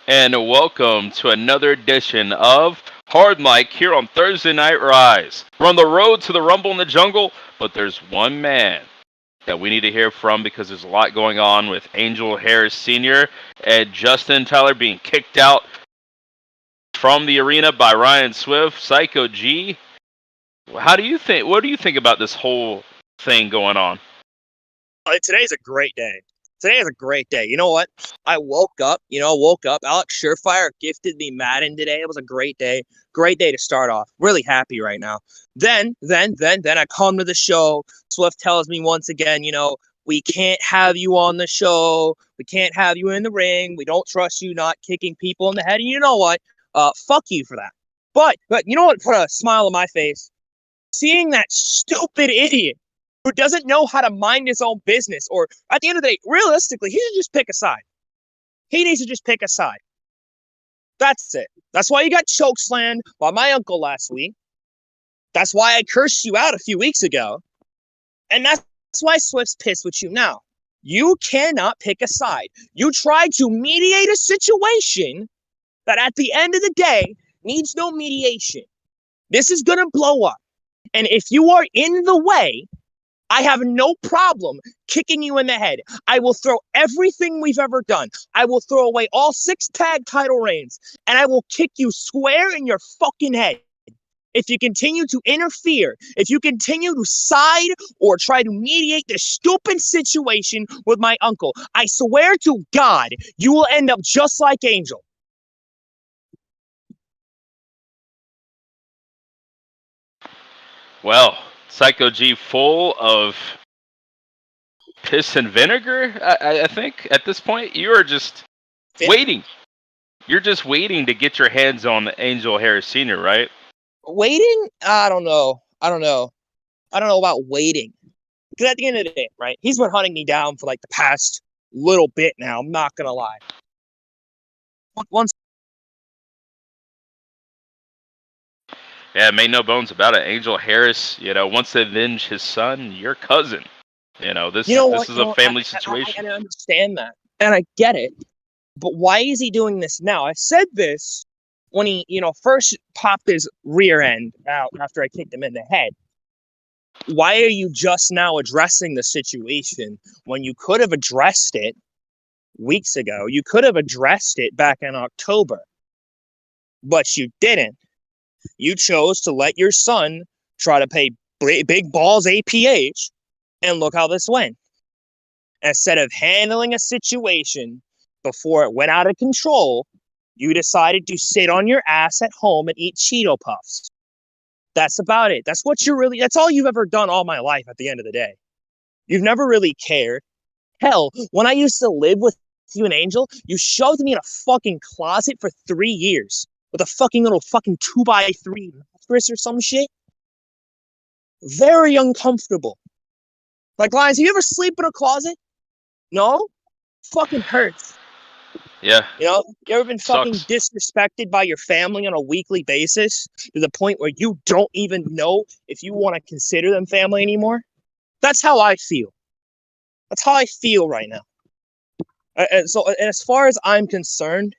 and welcome to another edition of Hardmic here on Thursday Night Rise. We're on the road to the Rumble in the Jungle, but there's one man that we need to hear from because there's a lot going on with Angel Harris Sr. and Justin Tyler being kicked out from the arena by Ryan Swift. Psycho G, how do you think? What do you think about this whole thing going on? Today's a great day. Today is a great day. You know what? I woke up. Alex Surefire gifted me Madden today. It was a great day. Great day to start off. Really happy right now. Then I come to the show. Swift tells me once again, we can't have you on the show. We can't have you in the ring. We don't trust you not kicking people in the head. And you know what? Fuck you for that. But you know what put a smile on my face? Seeing that stupid idiot who doesn't know how to mind his own business, or at the end of the day, realistically, he should just pick a side. He needs to just pick a side. That's it. That's why you got chokeslammed by my uncle last week. That's why I cursed you out a few weeks ago. And that's why Swift's pissed with you now. You cannot pick a side. You tried to mediate a situation that at the end of the day needs no mediation. This is going to blow up. And if you are in the way, I have no problem kicking you in the head. I will throw everything we've ever done. I will throw away all 6 tag title reigns, and I will kick you square in your fucking head. If you continue to interfere, if you continue to side or try to mediate this stupid situation with my uncle, I swear to God, you will end up just like Angel. Well, Psycho G full of piss and vinegar, I think, at this point. You are just waiting. You're just waiting to get your hands on Angel Harris Sr., right? Waiting? I don't know. I don't know about waiting. Because at the end of the day, right, he's been hunting me down for like the past little bit now. I'm not going to lie. Yeah, made no bones about it. Angel Harris, wants to avenge his son, your cousin. This is a family situation. I understand that, and I get it. But why is he doing this now? I said this when he, first popped his rear end out after I kicked him in the head. Why are you just now addressing the situation when you could have addressed it weeks ago? You could have addressed it back in October, but you didn't. You chose to let your son try to pay big balls APH, and look how this went. Instead of handling a situation before it went out of control, you decided to sit on your ass at home and eat Cheeto Puffs. That's about it. That's all you've ever done all my life at the end of the day. You've never really cared. Hell, when I used to live with you and Angel, you shoved me in a fucking closet for 3 years with a fucking little fucking 2x3 mattress or some shit. Very uncomfortable. Like, Lions, have you ever sleep in a closet? No? Fucking hurts. Yeah. You ever been fucking disrespected by your family on a weekly basis to the point where you don't even know if you want to consider them family anymore? That's how I feel. That's how I feel right now. And as far as I'm concerned,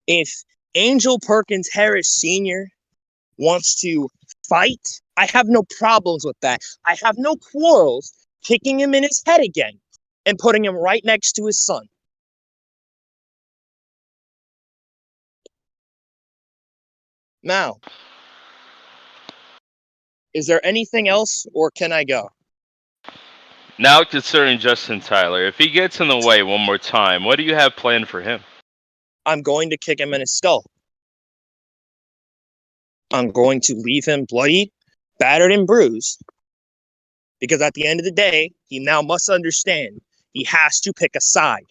if Angel Perkins Harris Sr. wants to fight, I have no problems with that. I have no quarrels kicking him in his head again and putting him right next to his son. Now, is there anything else, or can I go? Now, concerning Justin Tyler, if he gets in the way one more time, what do you have planned for him? I'm going to kick him in his skull. I'm going to leave him bloodied, battered, and bruised. Because at the end of the day, he now must understand he has to pick a side.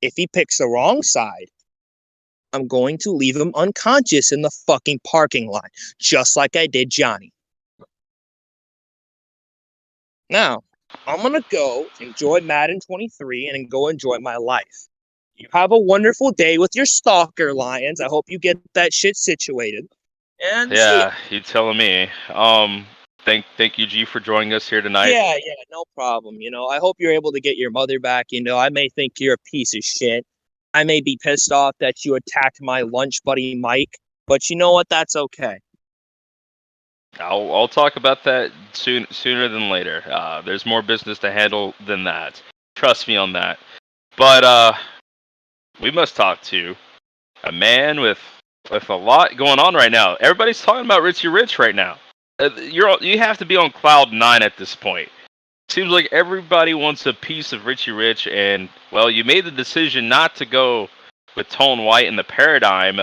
If he picks the wrong side, I'm going to leave him unconscious in the fucking parking lot, just like I did Johnny. Now, I'm going to go enjoy Madden 23 and go enjoy my life. You have a wonderful day with your stalker, Lions. I hope you get that shit situated. And yeah, you telling me. Thank you, G, for joining us here tonight. Yeah, no problem. I hope you're able to get your mother back. I may think you're a piece of shit, I may be pissed off that you attacked my lunch buddy Mike, but you know what? That's okay. I'll talk about that sooner than later. There's more business to handle than that. Trust me on that. But we must talk to a man with a lot going on right now. Everybody's talking about Richie Rich right now. You have to be on cloud 9 at this point. Seems like everybody wants a piece of Richie Rich, and well, you made the decision not to go with Tone White in the Paradigm.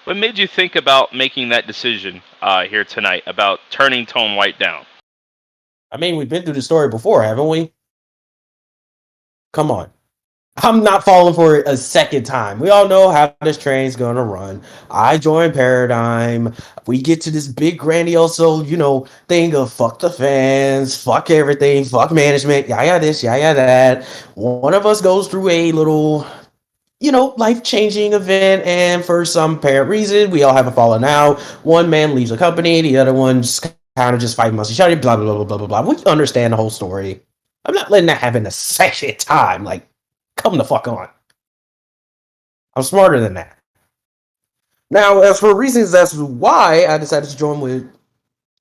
What made you think about making that decision here tonight about turning Tone White down? I mean, we've been through the story before, haven't we? Come on. I'm not falling for it a second time. We all know how this train's going to run. I join Paradigm. We get to this big grandiose, thing of fuck the fans, fuck everything, fuck management, yeah, this, yeah, that. One of us goes through a little, life-changing event, and for some apparent reason, we all have a falling out. One man leaves the company, the other one's kind of just fighting amongst each other, blah, blah, blah, blah, blah, blah. We understand the whole story. I'm not letting that happen a second time. Like, come the fuck on. I'm smarter than that. Now, as for reasons that's why I decided to join with,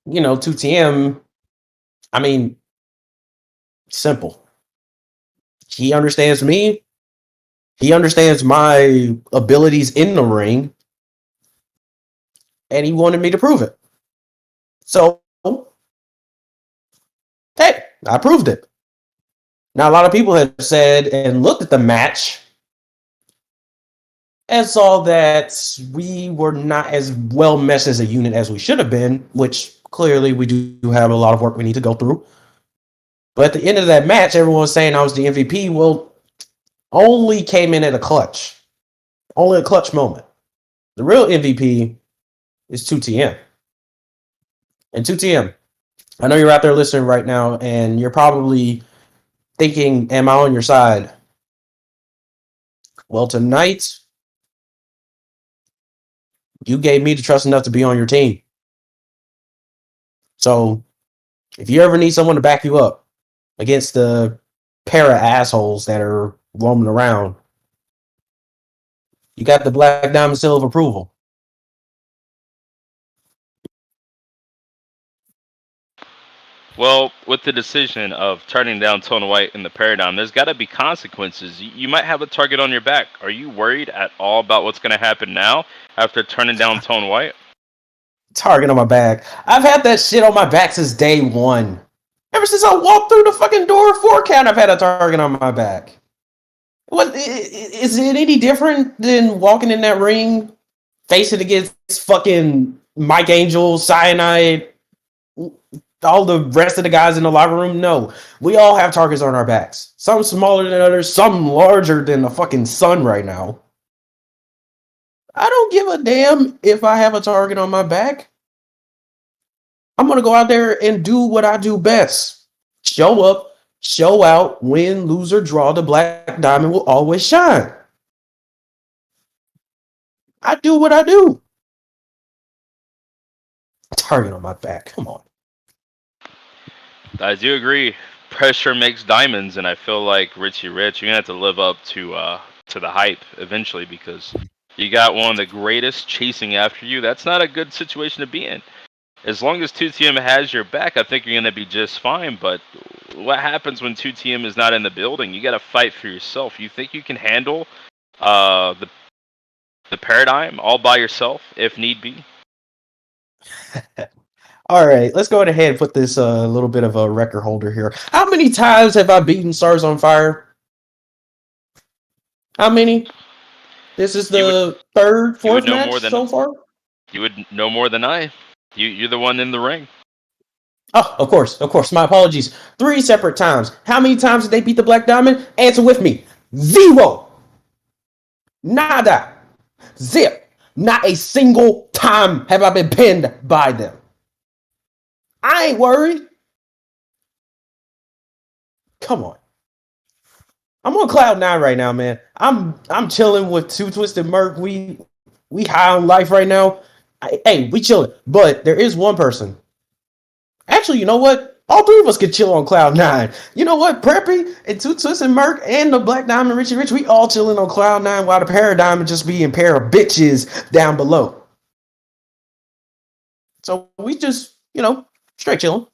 2TM, I mean, simple. He understands me. He understands my abilities in the ring. And he wanted me to prove it. So, hey, I proved it. Now, a lot of people have said and looked at the match and saw that we were not as well meshed as a unit as we should have been, which clearly we do have a lot of work we need to go through. But at the end of that match, everyone was saying I was the MVP. Well, only came in at a clutch. Only a clutch moment. The real MVP is 2TM. And 2TM, I know you're out there listening right now, and you're probably thinking, am I on your side? Well, tonight, you gave me the trust enough to be on your team. So, if you ever need someone to back you up against the pair of assholes that are roaming around, you got the Black Diamond seal of approval. Well, with the decision of turning down Tone White in the Paradigm, there's got to be consequences. You might have a target on your back. Are you worried at all about what's going to happen now after turning down Tone White? Target on my back. I've had that shit on my back since day one. Ever since I walked through the fucking door 4 count, I've had a target on my back. What is it any different than walking in that ring, facing against fucking Mike Angel, Cyanide, all the rest of the guys in the locker room? No. We all have targets on our backs. Some smaller than others, some larger than the fucking sun right now. I don't give a damn if I have a target on my back. I'm going to go out there and do what I do best. Show up, show out, win, lose, or draw. The Black Diamond will always shine. I do what I do. Target on my back. Come on. I do agree. Pressure makes diamonds, and I feel like Richie Rich, you're going to have to live up to the hype eventually, because you got one of the greatest chasing after you. That's not a good situation to be in. As long as 2TM has your back, I think you're going to be just fine. But what happens when 2TM is not in the building? You got to fight for yourself. You think you can handle the Paradigm all by yourself if need be? All right, let's go ahead and put this little bit of a record holder here. How many times have I beaten Stars on Fire? How many? This is the third, fourth match so far? You would know more than I. You're the one in the ring. Oh, of course. My apologies. 3 separate times. How many times did they beat the Black Diamond? Answer with me. 0. Nada. Zip. Not a single time have I been pinned by them. I ain't worried. Come on. I'm on cloud 9 right now, man. I'm chilling with 2 Twisted Merc. We high on life right now. Hey, we chilling. But there is one person. Actually, you know what? All three of us could chill on cloud nine. You know what? Preppy and Toot Toots and Merc and the Black Diamond Richie Rich, we all chilling on cloud nine while the Paradigm is just being pair of bitches down below. So we just, straight chilling.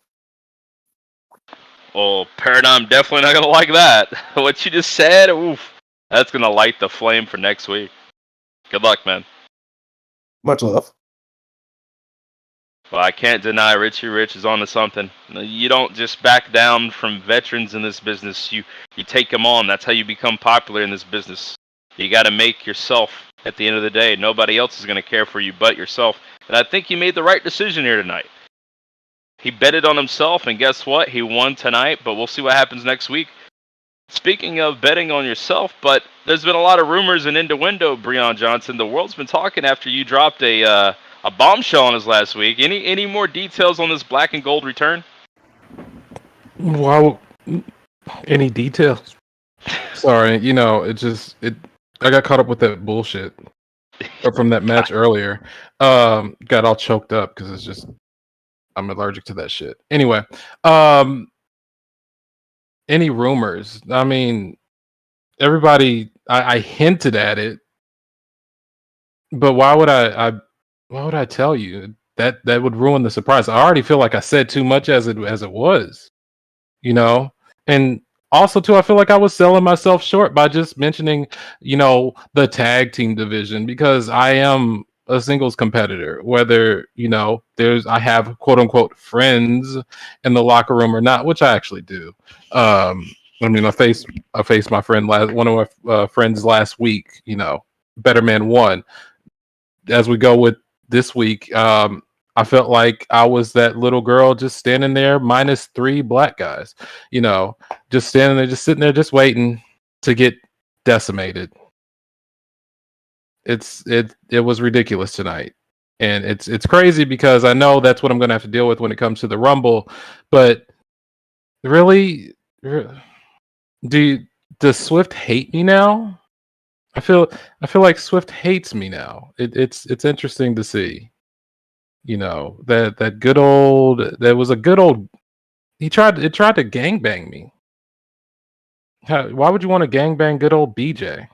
Well, Paradigm definitely not gonna like that. What you just said, oof, that's gonna light the flame for next week. Good luck, man. Much love. Well, I can't deny Richie Rich is onto something. You don't just back down from veterans in this business. You take them on. That's how you become popular in this business. You got to make yourself at the end of the day. Nobody else is going to care for you but yourself. And I think he made the right decision here tonight. He betted on himself, and guess what? He won tonight, but we'll see what happens next week. Speaking of betting on yourself, but there's been a lot of rumors and innuendo, Breon Johnson. The world's been talking after you dropped a bombshell on us last week. Any more details on this black and gold return? Wow, any details? Sorry, I got caught up with that bullshit from that match earlier. Got all choked up because I'm allergic to that shit. Anyway, any rumors? I mean, everybody, I hinted at it, but why would I tell you that would ruin the surprise? I already feel like I said too much as it was, and also too, I feel like I was selling myself short by just mentioning, the tag team division, because I am a singles competitor, whether, I have quote unquote friends in the locker room or not, which I actually do. I faced my friend one of my friends last week, Better Man won. As we go with this week, I felt like I was that little girl just standing there minus 3 black guys, just standing there, just sitting there, just waiting to get decimated. It was ridiculous tonight. And it's crazy because I know that's what I'm going to have to deal with when it comes to the Rumble. But really, does Swift hate me now? I feel like Swift hates me now. It's interesting to see. That good old, there was a good old, it tried to gangbang me. Why would you want to gangbang good old BJ?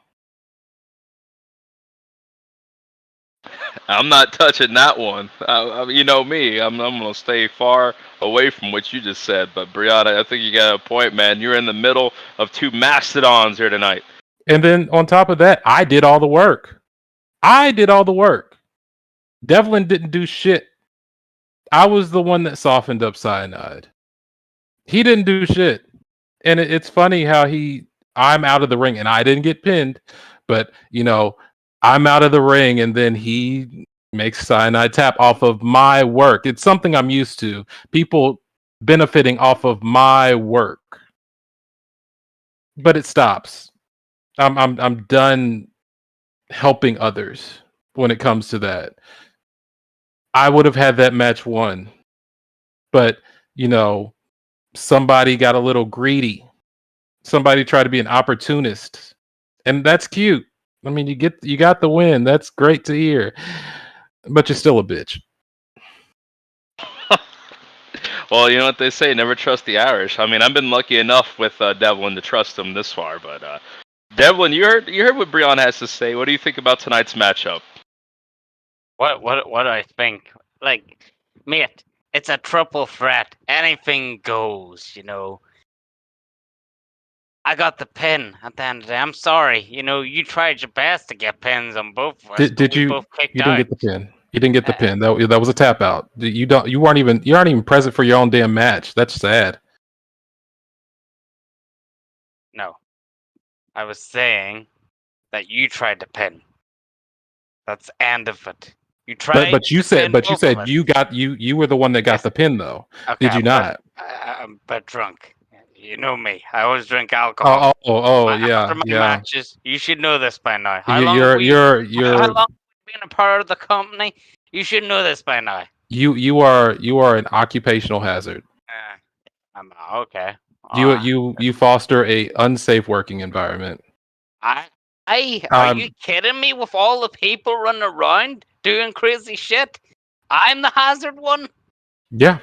I'm not touching that one. You know me. I'm gonna stay far away from what you just said. But Brianna, I think you got a point, man. You're in the middle of 2 mastodons here tonight. And then on top of that, I did all the work. Devlin didn't do shit. I was the one that softened up Cyanide. He didn't do shit. And it's funny how I'm out of the ring and I didn't get pinned, but I'm out of the ring and then he makes Cyanide tap off of my work. It's something I'm used to. People benefiting off of my work. But it stops. I'm done helping others when it comes to that. I would have had that match won. But, somebody got a little greedy. Somebody tried to be an opportunist. And that's cute. I mean, you got the win. That's great to hear. But you're still a bitch. Well, you know what they say, never trust the Irish. I mean, I've been lucky enough with Devlin to trust him this far, but Devlin, you heard what Breon has to say. What do you think about tonight's matchup? What do I think? Like, mate, it's a triple threat. Anything goes, I got the pin at the end of the day. I'm sorry. You tried your best to get pins on both of us. Did you? Both kicked You didn't out. get the pin. You didn't get the pin. That was a tap out. You aren't even present for your own damn match. That's sad. No. I was saying that you tried to pin. That's the end of it. You tried. But you said you were the one that got the pin though. Okay, Did you not? I'm but drunk. You know me. I always drink alcohol. Yeah. After my matches, you should know this by now. How long You're have you been a part of the company? You should know this by now. You are an occupational hazard. I'm okay. You foster a unsafe working environment. Are you kidding me? With all the people running around doing crazy shit, I'm the hazard one. Yeah.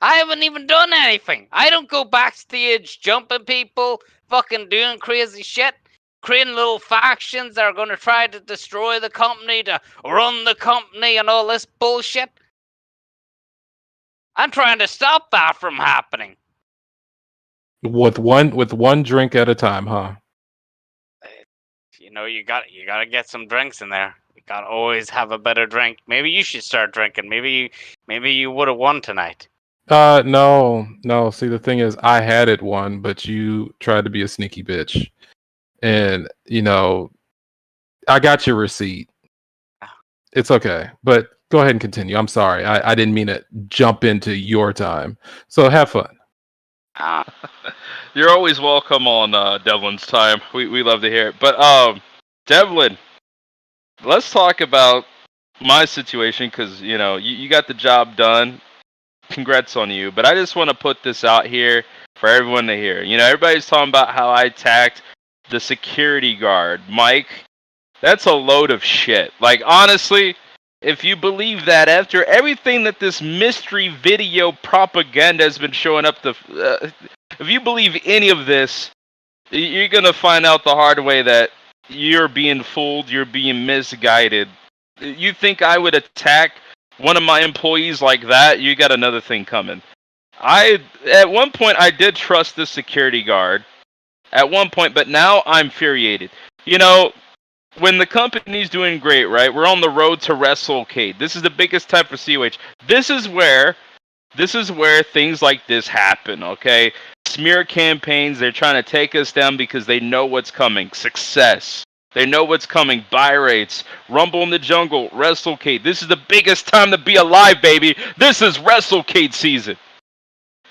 I haven't even done anything. I don't go backstage jumping people, fucking doing crazy shit, creating little factions that are going to try to destroy the company, to run the company, and all this bullshit. I'm trying to stop that from happening. With one drink at a time, huh? You know, you gotta get some drinks in there. You gotta always have a better drink. Maybe you should start drinking. Maybe you would have won tonight. No. See, the thing is, I had it one, but you tried to be a sneaky bitch, and I got your receipt. It's okay, but go ahead and continue. I'm sorry, I didn't mean to jump into your time. So have fun. You're always welcome on Devlin's time. We love to hear it. But Devlin, let's talk about my situation because you got the job done. Congrats on you. But I just want to put this out here for everyone to hear. Everybody's talking about how I attacked the security guard, Mike. That's a load of shit. Like, honestly, if you believe that after everything that this mystery video propaganda has been showing up if you believe any of this, you're going to find out the hard way that you're being fooled, you're being misguided. You think I would attack one of my employees like that? You got another thing coming. At one point, I did trust the security guard. At one point, but now I'm infuriated. When the company's doing great, right? We're on the road to WrestleCade. This is the biggest time for COH. This is where things like this happen, okay? Smear campaigns, they're trying to take us down because they know what's coming. Success. They know what's coming. Buy rates. Rumble in the Jungle. WrestleCade. This is the biggest time to be alive, baby. This is WrestleCade season.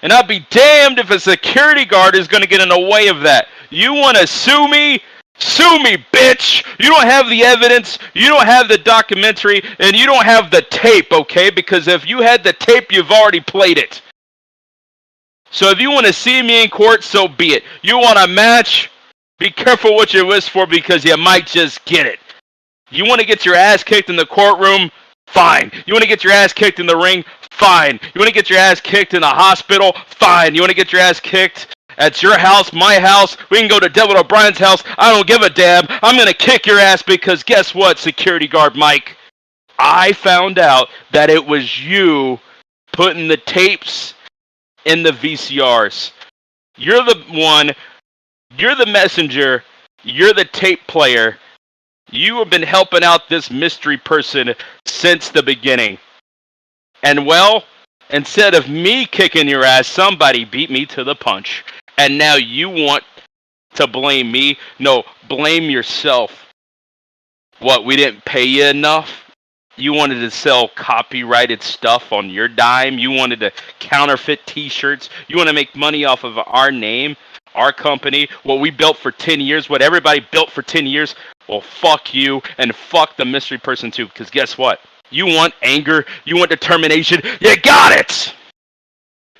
And I'll be damned if a security guard is going to get in the way of that. You want to sue me? Sue me, bitch! You don't have the evidence, you don't have the documentary, and you don't have the tape, okay? Because if you had the tape, you've already played it. So if you want to see me in court, so be it. You want a match? Be careful what you wish for because you might just get it. You want to get your ass kicked in the courtroom? Fine. You want to get your ass kicked in the ring? Fine. You want to get your ass kicked in the hospital? Fine. You want to get your ass kicked at your house, my house? We can go to Devil O'Brien's house. I don't give a damn. I'm going to kick your ass because guess what, security guard Mike? I found out that it was you putting the tapes in the VCRs. You're the one. You're the messenger. You're the tape player. You have been helping out this mystery person since the beginning. And well, instead of me kicking your ass, somebody beat me to the punch. And now you want to blame me? No, blame yourself. What, we didn't pay you enough? You wanted to sell copyrighted stuff on your dime? You wanted to counterfeit t-shirts? You want to make money off of our name, our company, what we built for 10 years, what everybody built for 10 years? Well, fuck you and fuck the mystery person too, because guess what? You want anger, you want determination, you got it!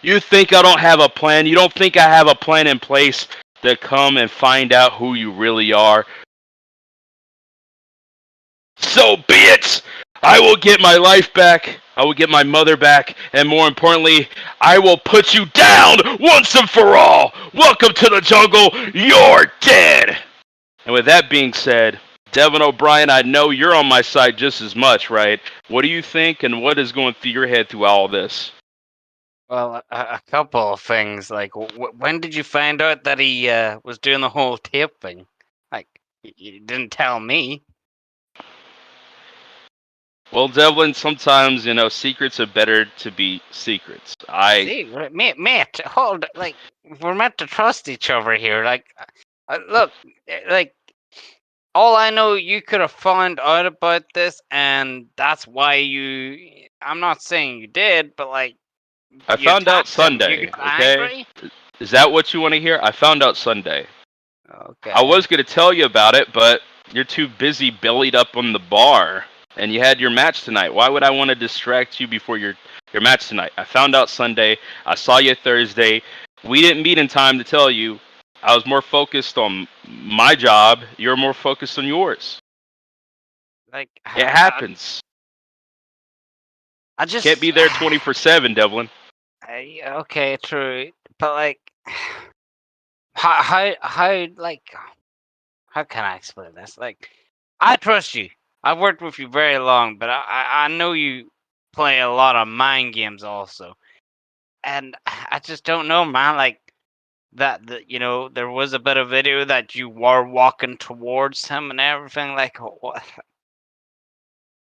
You think I don't have a plan? You don't think I have a plan in place to come and find out who you really are? So be it! I will get my life back, I will get my mother back, and more importantly, I will put you down once and for all! Welcome to the jungle, you're dead! And with that being said, Devin O'Brien, I know you're on my side just as much, right? What do you think, and what is going through your head through all this? Well, a couple of things. Like, when did you find out that he was doing the whole tape thing? Like, you didn't tell me. Well, Devlin, sometimes, secrets are better to be secrets. See, mate, hold, like, we're meant to trust each other here. Like, look, like, all I know, you could have found out about this, and that's why I'm not saying you did, but, like, I found out Sunday, okay? Angry? Is that what you want to hear? I found out Sunday. Okay. I was going to tell you about it, but you're too busy bellied up on the bar, and you had your match tonight. Why would I want to distract you before your match tonight? I found out Sunday. I saw you Thursday. We didn't meet in time to tell you. I was more focused on my job. You're more focused on yours. Like, it happens. I just Can't be there 24/7, Devlin. Okay, true, but like, how like, how can I explain this? Like, I trust you. I've worked with you very long, but I know you play a lot of mind games also, and I just don't know, man. Like there was a bit of video that you were walking towards him and everything. Like, what?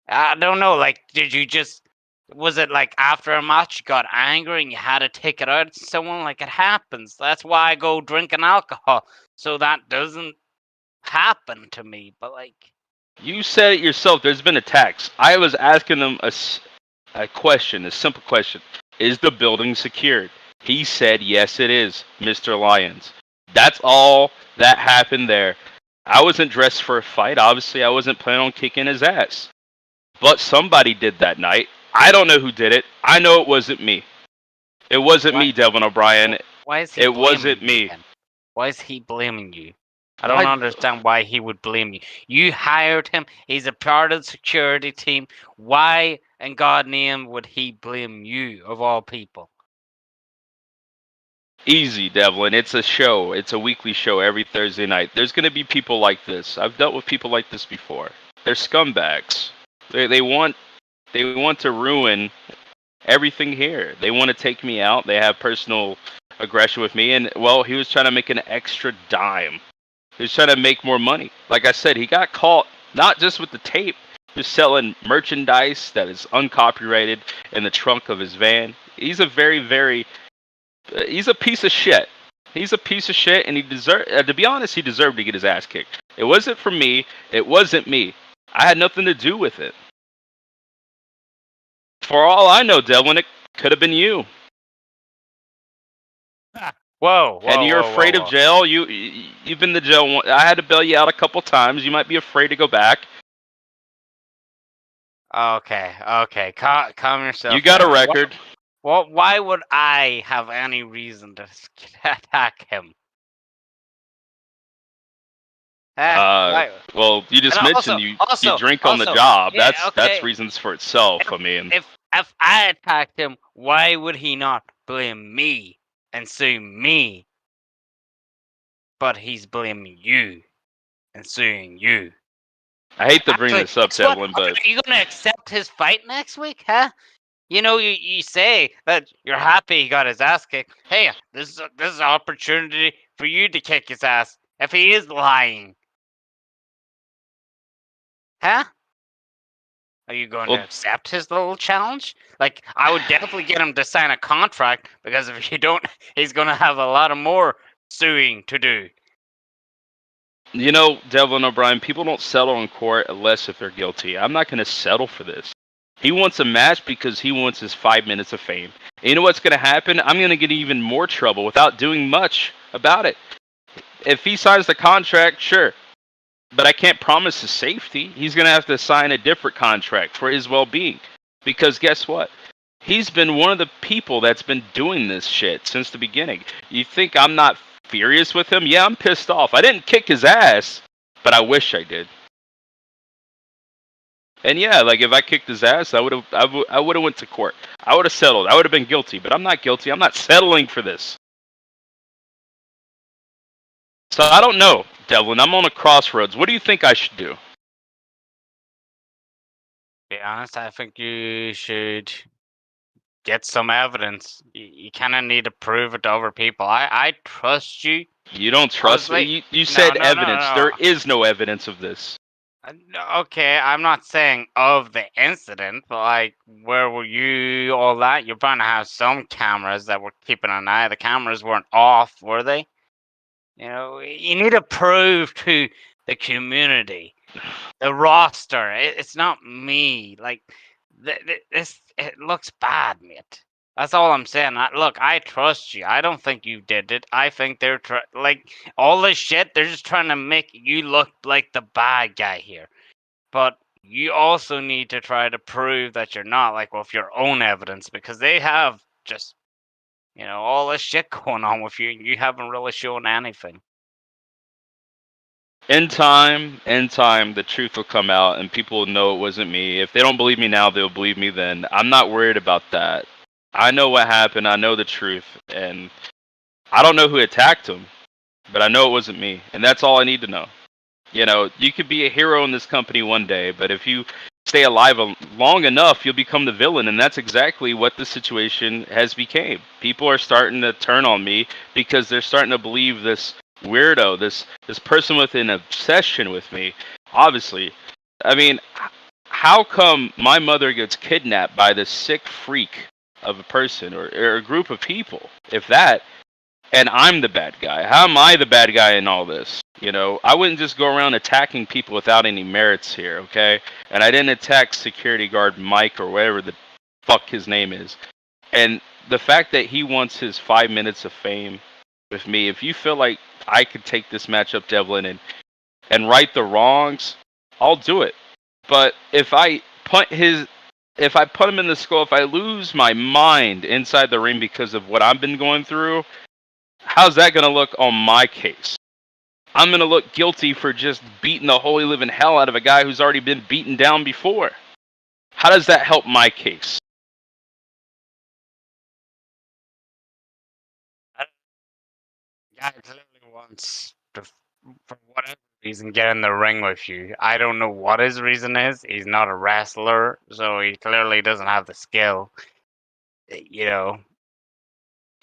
I don't know. Like, did you just? Was it like after a match you got angry and you had to take it out on someone? Like, it happens. That's why I go drinking alcohol, so that doesn't happen to me. But like, You said it yourself. There's been attacks. I was asking them a question, a simple question. Is the building secured? He said, yes, it is, Mr. Lyons. That's all that happened there. I wasn't dressed for a fight. Obviously, I wasn't planning on kicking his ass. But somebody did that night. I don't know who did it. I know it wasn't me. It wasn't Why- me, Devin O'Brien. why is he? It blaming wasn't you me. then? Why is he blaming you? I don't understand why he would blame you. You hired him. He's a part of the security team. Why in God's name would he blame you of all people? Easy, Devlin. It's a show. It's a weekly show every Thursday night. There's going to be people like this. I've dealt with people like this before. They're scumbags. They want to ruin everything here. They want to take me out. They have personal aggression with me. And, well, he was trying to make an extra dime. He was trying to make more money. Like I said, he got caught not just with the tape. He was selling merchandise that is uncopyrighted in the trunk of his van. He's a very, very... he's a piece of shit. He's a piece of shit, and he deserved... to be honest, he deserved to get his ass kicked. It wasn't for me. It wasn't me. I had nothing to do with it. For all I know, Devlin, it could have been you. Whoa, And you're afraid of jail. You've been to jail. I had to bail you out a couple times. You might be afraid to go back. Okay. Calm yourself. You got a down. record. Why would I have any reason to attack him? Well, you just And mentioned you drink on the also, job. yeah, That's okay. reasons for itself. I mean, If I attacked him, why would he not blame me and sue me? But he's blaming you and suing you. I hate to bring Actually, this up, guess what? Devlin, but Are you gonna accept his fight next week, huh? You know, you say that you're happy he got his ass kicked. Hey, this is an opportunity for you to kick his ass if he is lying. Huh? Are you going to accept his little challenge? Like, I would definitely get him to sign a contract, because if you don't, he's going to have a lot of more suing to do. you know, Devlin O'Brien, people don't settle in court unless if they're guilty. I'm not going to settle for this. He wants a match because he wants his 5 minutes of fame. And you know what's going to happen? I'm going to get even more trouble without doing much about it. If he signs the contract, sure. But I can't promise his safety. He's going to have to sign a different contract for his well-being. Because guess what? He's been one of the people that's been doing this shit since the beginning. You think I'm not furious with him? Yeah, I'm pissed off. I didn't kick his ass, but I wish I did. And yeah, like if I kicked his ass, I would have went to court. I would have settled. I would have been guilty, but I'm not guilty. I'm not settling for this. So I don't know, Devlin. I'm on a crossroads. What do you think I should do? To be honest, I think you should get some evidence. You kind of need to prove it to other people. I trust you. You don't trust me? You said evidence. No. There is no evidence of this. Okay, I'm not saying of the incident, but like, where were you, all that? You're bound to have some cameras that were keeping an eye. The cameras weren't off, were they? You know, you need to prove to the community, the roster. It's not me. Like, it looks bad, mate. That's all I'm saying. Look, I trust you. I don't think you did it. I think they're like all this shit. They're just trying to make you look like the bad guy here. But you also need to try to prove that you're not, like, with your own evidence, because they have just, all this shit going on with you, and you haven't really shown anything. In time, the truth will come out, and people will know it wasn't me. If they don't believe me now, they'll believe me then. I'm not worried about that. I know what happened. I know the truth, and I don't know who attacked him, but I know it wasn't me, and that's all I need to know. You know, you could be a hero in this company one day, but if you stay alive long enough, you'll become the villain, and that's exactly what the situation has became. People are starting to turn on me because they're starting to believe this weirdo, this person with an obsession with me. Obviously, I mean, how come my mother gets kidnapped by this sick freak of a person or a group of people, if that, and I'm the bad guy? How am I the bad guy in all this? You know, I wouldn't just go around attacking people without any merits here, okay? And I didn't attack security guard Mike or whatever the fuck his name is. And the fact that he wants his 5 minutes of fame with me, if you feel like I could take this matchup, Devlin, and right the wrongs, I'll do it. But if I punt him in the skull, if I lose my mind inside the ring because of what I've been going through, how's that going to look on my case? I'm going to look guilty for just beating the holy living hell out of a guy who's already been beaten down before. How does that help my case? Guy clearly wants to, for whatever reason, get in the ring with you. I don't know what his reason is. He's not a wrestler, so he clearly doesn't have the skill. You know,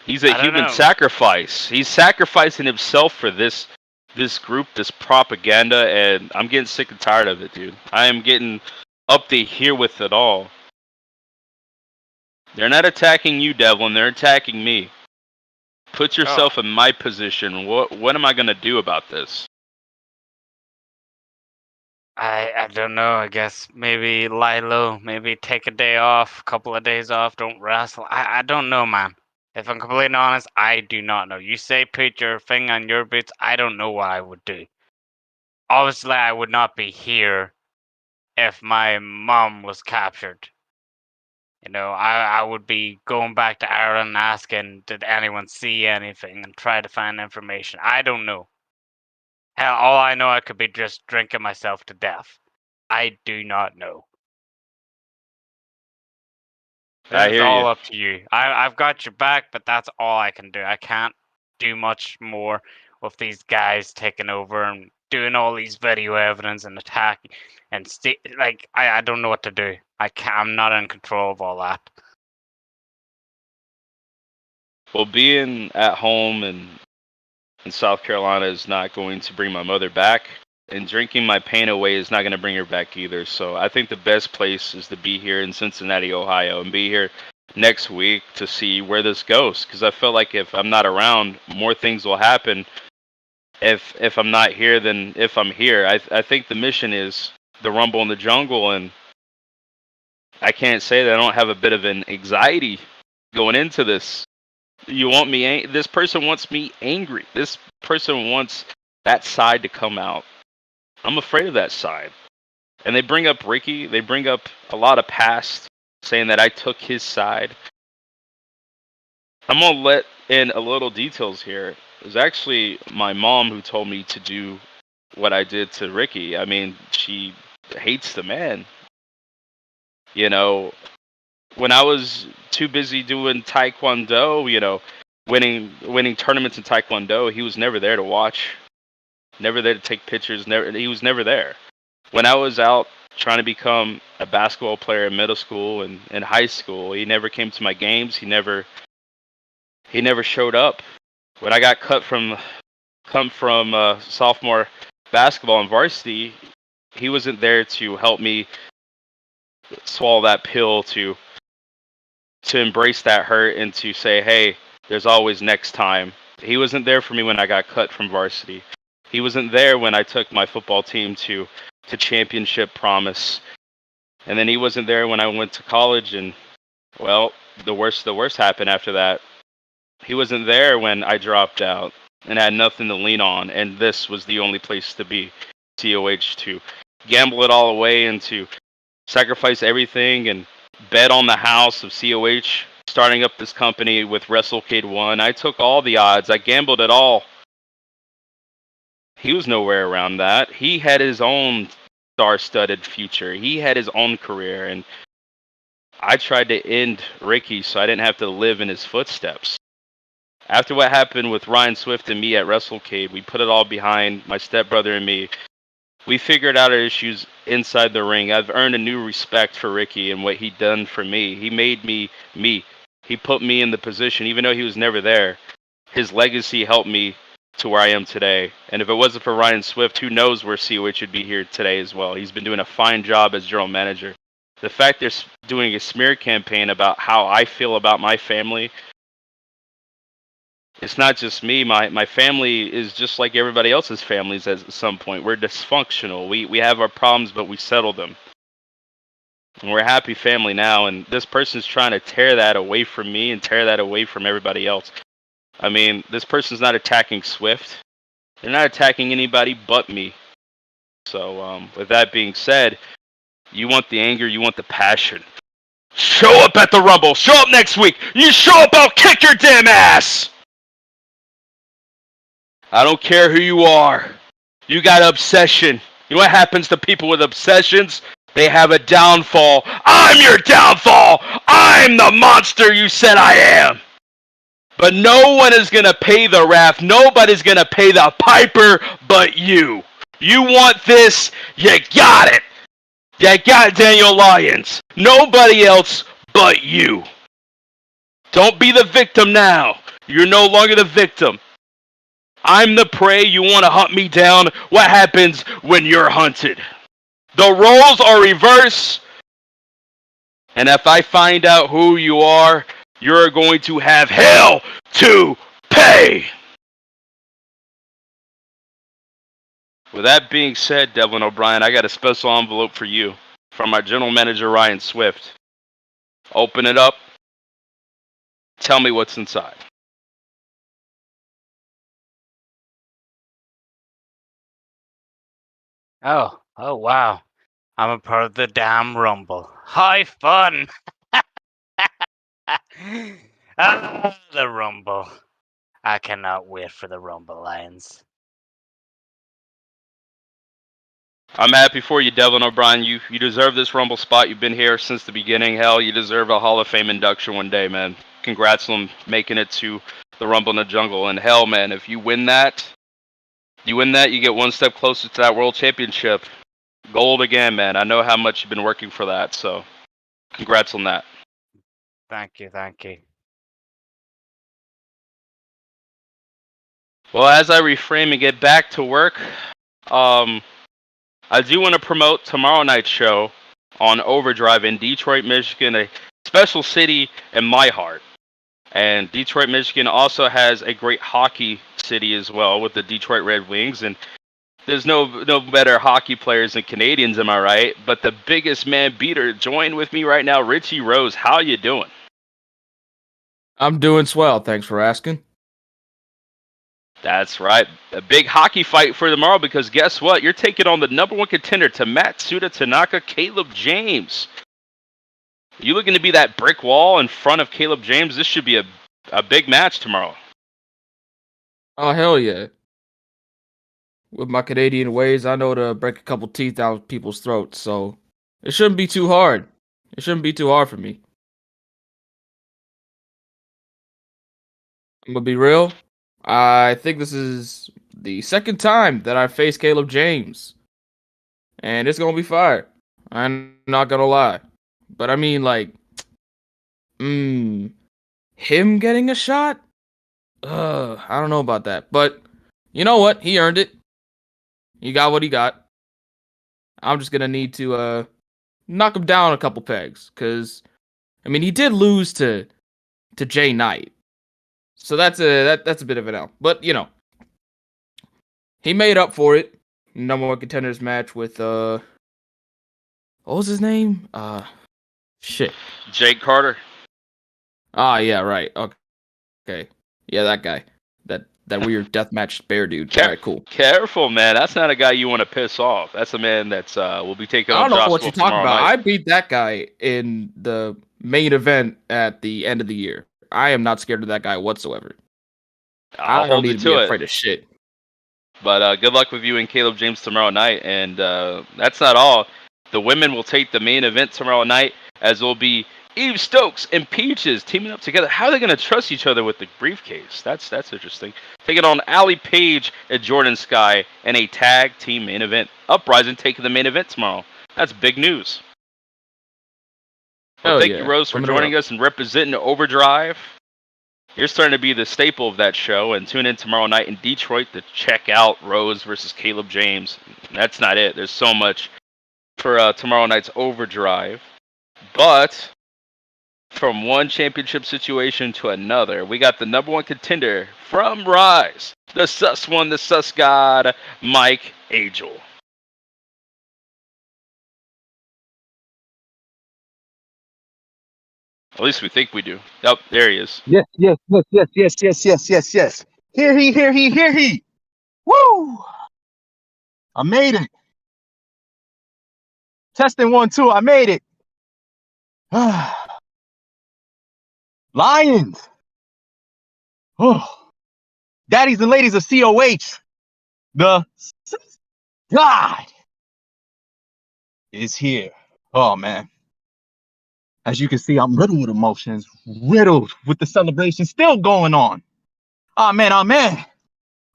He's a I don't human know. sacrifice. He's sacrificing himself for this group, this propaganda, and I'm getting sick and tired of it, dude. I am getting up to here with it all. They're not attacking you, Devlin. They're attacking me. Put yourself in my position. What am I gonna do about this? I don't know. I guess maybe lie low. Maybe take a day off, a couple of days off. Don't wrestle. I don't know, man. If I'm completely honest, I do not know. You say put your finger on your boots. I don't know what I would do. Obviously, I would not be here if my mom was captured. You know, I would be going back to Ireland and asking, did anyone see anything, and try to find information. I don't know. Hell, all I know, I could be just drinking myself to death. I do not know. I This is hear all you. up to you. I've got your back, but that's all I can do. I can't do much more with these guys taking over and doing all these video evidence and attacking and I don't know what to do. I'm not in control of all that. Well, being at home and in South Carolina is not going to bring my mother back, and drinking my pain away is not going to bring her back either. So I think the best place is to be here in Cincinnati, Ohio, and be here next week to see where this goes. Because I feel like if I'm not around, more things will happen. If I'm not here than if I'm here. I think the mission is the Rumble in the Jungle, and I can't say that I don't have a bit of an anxiety going into this. You want me? This person wants me angry. This person wants that side to come out. I'm afraid of that side. And they bring up Ricky. They bring up a lot of past, saying that I took his side. I'm gonna let in a little details here. It was actually my mom who told me to do what I did to Ricky. I mean, she hates the man. You know, when I was too busy doing Taekwondo, winning tournaments in Taekwondo, he was never there to watch, never there to take pictures. He was never there. When I was out trying to become a basketball player in middle school and in high school, he never came to my games. He never showed up. When I got come from sophomore basketball and varsity, he wasn't there to help me swallow that pill, to embrace that hurt and to say, hey, there's always next time. He wasn't there for me when I got cut from varsity. He wasn't there when I took my football team to championship promise. And then he wasn't there when I went to college, and well, the worst happened after that. He wasn't there when I dropped out and had nothing to lean on, and this was the only place to be. COH, to gamble it all away and to sacrifice everything and bet on the house of COH starting up this company with WrestleCade 1. I took all the odds. I gambled it all. He was nowhere around that. He had his own star-studded future. He had his own career, and I tried to end Ricky so I didn't have to live in his footsteps. After what happened with Ryan Swift and me at WrestleCade, we put it all behind, my stepbrother and me. We figured out our issues inside the ring. I've earned a new respect for Ricky and what he done for me. He made me me. He put me in the position, even though he was never there. His legacy helped me to where I am today. And if it wasn't for Ryan Swift, who knows where COH would be here today as well. He's been doing a fine job as general manager. The fact they're doing a smear campaign about how I feel about my family, it's not just me. My family is just like everybody else's families at some point. We're dysfunctional. We have our problems, but we settle them. And we're a happy family now, and this person's trying to tear that away from me and tear that away from everybody else. I mean, this person's not attacking Swift. They're not attacking anybody but me. So, with that being said, you want the anger, you want the passion. Show up at the Rumble. Show up next week. You show up, I'll kick your damn ass! I don't care who you are. You got obsession. You know what happens to people with obsessions? They have a downfall. I'm your downfall! I'm the monster you said I am! But no one is going to pay the wrath. Nobody's going to pay the piper but you. You want this? You got it. You got Daniel Lyons. Nobody else but you. Don't be the victim now. You're no longer the victim. I'm the prey. You want to hunt me down? What happens when you're hunted? The roles are reversed. And if I find out who you are, you're going to have hell to pay. With that being said, Devlin O'Brien, I got a special envelope for you from our general manager, Ryan Swift. Open it up. Tell me what's inside. Oh wow. I'm a part of the damn Rumble. High fun! The Rumble. I cannot wait for the Rumble, Lions. I'm happy for you, Devlin O'Brien. You deserve this Rumble spot. You've been here since the beginning. Hell, you deserve a Hall of Fame induction one day, man. Congrats on making it to the Rumble in the Jungle. And hell, man, if you win that, you get one step closer to that World Championship. Gold again, man. I know how much you've been working for that, so congrats on that. Thank you. Well, as I reframe and get back to work, I do want to promote tomorrow night's show on Overdrive in Detroit, Michigan, a special city in my heart. And Detroit, Michigan also has a great hockey city as well with the Detroit Red Wings. And there's no better hockey players than Canadians, am I right? But the biggest man beater, join with me right now, Richie Rose. How you doing? I'm doing swell. Thanks for asking. That's right. A big hockey fight for tomorrow because guess what? You're taking on the number one contender to Matsuda Tanaka, Caleb James. You looking to be that brick wall in front of Caleb James? This should be a big match tomorrow. Oh, hell yeah. With my Canadian ways, I know to break a couple teeth out of people's throats, so it shouldn't be too hard. It shouldn't be too hard for me. I'm gonna be real. I think this is the second time that I faced Caleb James. And it's gonna be fire. I'm not gonna lie. But I mean, like, him getting a shot? I don't know about that. But you know what? He earned it. He got what he got. I'm just gonna need to knock him down a couple pegs. Cause I mean he did lose to Jay Knight. So that's a bit of an L. But you know, he made up for it. Number one contenders match with what was his name? Shit. Jake Carter. Ah, yeah, right. Okay. Yeah, that guy. That weird deathmatch bear dude. All right, cool. Careful, man. That's not a guy you want to piss off. That's a man that's will be taking on I don't know Josh what you're Wolf talking about. night. I beat that guy in the main event at the end of the year. I am not scared of that guy whatsoever. I'll I don't hold need you to to be it. afraid of shit. But good luck with you and Caleb James tomorrow night. And that's not all. The women will take the main event tomorrow night, as will be Eve Stokes and Peaches teaming up together. How are they going to trust each other with the briefcase? That's interesting. Taking on Allie Page and Jordan Sky in a tag team main event. Uprising taking the main event tomorrow. That's big news. Well, thank you, Rose, for joining us and representing Overdrive. You're starting to be the staple of that show. And tune in tomorrow night in Detroit to check out Rose versus Caleb James. That's not it. There's so much for tomorrow night's Overdrive. But from one championship situation to another, we got the number one contender from Rise, the sus one, the sus god, Mike Angel. At least we think we do. Yep, there he is. Yes. Hear he. Woo! I made it. Testing 1, 2. I made it. Lions. Oh. Daddies and ladies of COH. The God is here. Oh, man. As you can see, I'm riddled with emotions, riddled with the celebration still going on. Oh, man.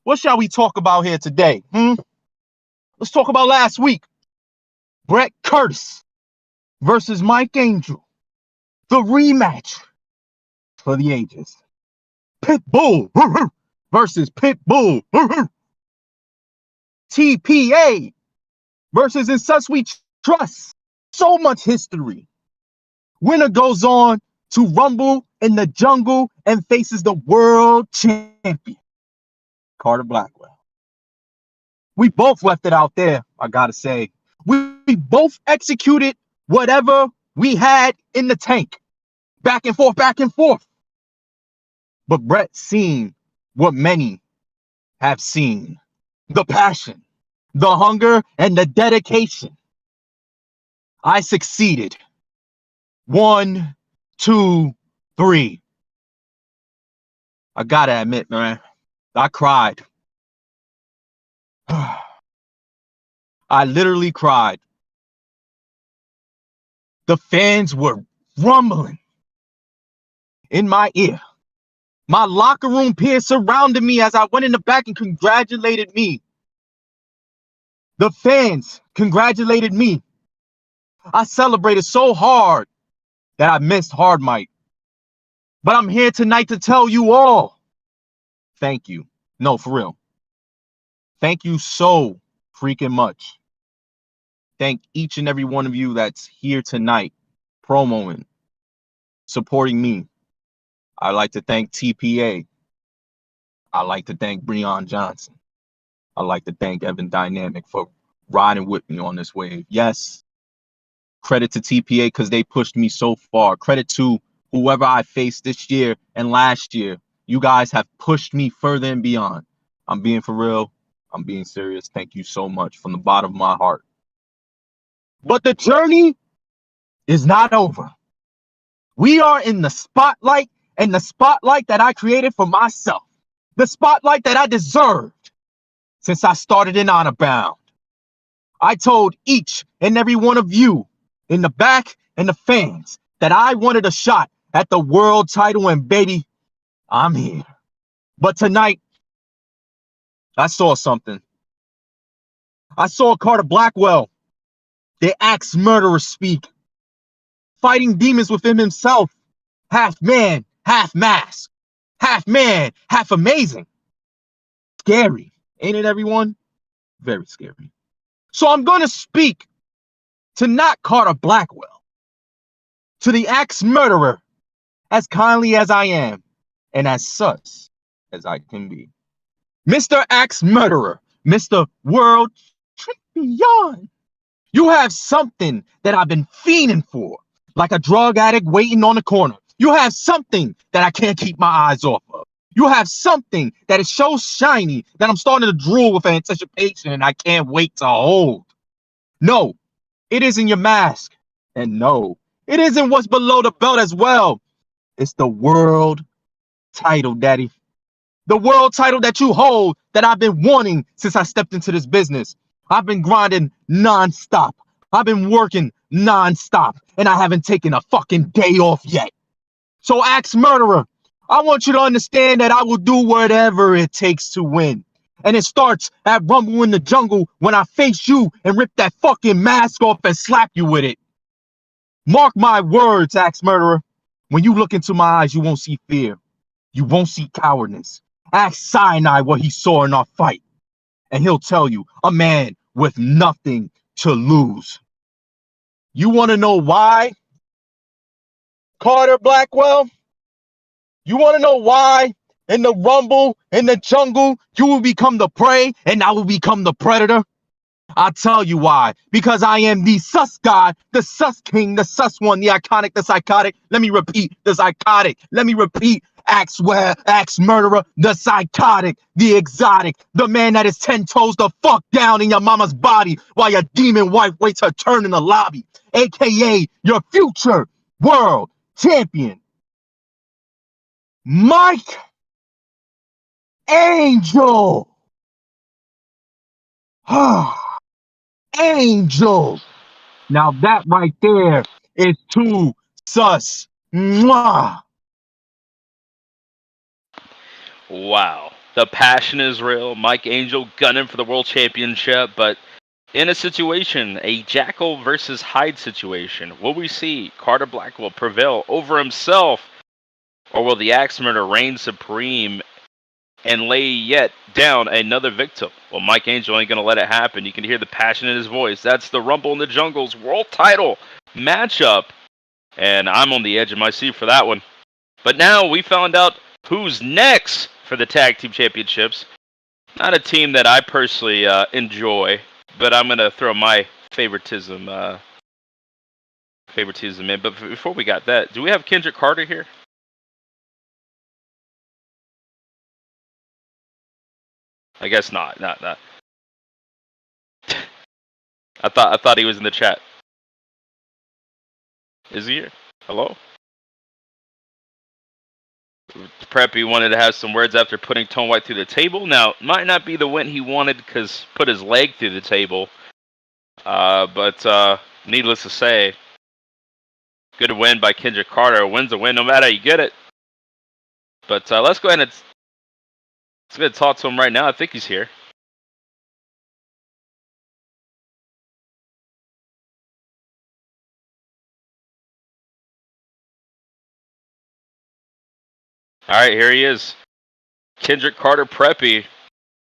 What shall we talk about here today? Let's talk about last week. Brett Curtis versus Mike Angel. The rematch for the ages. Pitbull versus Pitbull. TPA versus In Such We Trust. So much history. Winner goes on to rumble in the jungle and faces the world champion, Carter Blackwell. We both left it out there, I gotta say. We both executed whatever we had in the tank. Back and forth. But Brett seen what many have seen. The passion, the hunger, and the dedication. I succeeded. 1, 2, 3. I gotta admit, man, I cried. I literally cried. The fans were rumbling in my ear. My locker room peers surrounded me as I went in the back and congratulated me. The fans congratulated me. I celebrated so hard that I missed Hardmic. But I'm here tonight to tell you all, thank you. No, for real. Thank you so freaking much. Thank each and every one of you that's here tonight, promoing, supporting me. I'd like to thank TPA. I'd like to thank Breon Johnson. I'd like to thank Evan Dynamic for riding with me on this wave. Yes, credit to TPA because they pushed me so far. Credit to whoever I faced this year and last year. You guys have pushed me further and beyond. I'm being for real. I'm being serious. Thank you so much from the bottom of my heart. But the journey is not over. We are in the spotlight, and the spotlight that I created for myself. The spotlight that I deserved since I started in Honor Bound. I told each and every one of you in the back and the fans that I wanted a shot at the world title, and baby, I'm here. But tonight, I saw something. I saw Carter Blackwell, the axe murderer, speak, fighting demons within himself, half man, half mask, half man, half amazing. Scary, ain't it, everyone? Very scary. So I'm going to speak to not Carter Blackwell, to the axe murderer, as kindly as I am, and as sus as I can be. Mr. Axe Murderer, Mr. World Champion, you have something that I've been fiending for, like a drug addict waiting on the corner. You have something that I can't keep my eyes off of. You have something that is so shiny that I'm starting to drool with anticipation and I can't wait to hold. No, it isn't your mask. And no, it isn't what's below the belt as well. It's the world title, Daddy. The world title that you hold that I've been wanting since I stepped into this business. I've been grinding nonstop. I've been working nonstop, and I haven't taken a fucking day off yet. So, Axe Murderer, I want you to understand that I will do whatever it takes to win. And it starts at Rumble in the Jungle when I face you and rip that fucking mask off and slap you with it. Mark my words, Axe Murderer. When you look into my eyes, you won't see fear. You won't see cowardice. Ask Cyanide what he saw in our fight, and he'll tell you, a man with nothing to lose. You want to know why, Carter Blackwell? You want to know why in the Rumble, in the Jungle, you will become the prey and I will become the predator? I'll tell you why. Because I am the sus god, the sus king, the sus one, the iconic, the psychotic. Let me repeat, the psychotic. Let me repeat, Axe Murderer, the psychotic, the exotic, the man that is 10 toes the fuck down in your mama's body while your demon wife waits her turn in the lobby. AKA your future world champion, Mike Angel. Angel. Now that right there is too sus. Mwah. Wow. The passion is real. Mike Angel gunning for the world championship, but in a situation, a Jackal versus Hyde situation, will we see Carter Blackwell prevail over himself, or will the Axe Murderer reign supreme and lay yet down another victim? Well, Mike Angel ain't going to let it happen. You can hear the passion in his voice. That's the Rumble in the Jungle's world title matchup, and I'm on the edge of my seat for that one. But now we found out who's next for the Tag Team Championships. Not a team that I personally enjoy, but I'm going to throw my favoritism in. But before we got that, do we have Kendrick Carter here? I guess not. Not. I thought he was in the chat. Is he here? Hello? Preppy wanted to have some words after putting Tone White through the table. Now, might not be the win he wanted because put his leg through the table. But needless to say, good win by Kendrick Carter. A win's a win no matter how you get it. But let's go ahead and talk to him right now. I think he's here. All right, here he is. Kendrick Carter Preppy.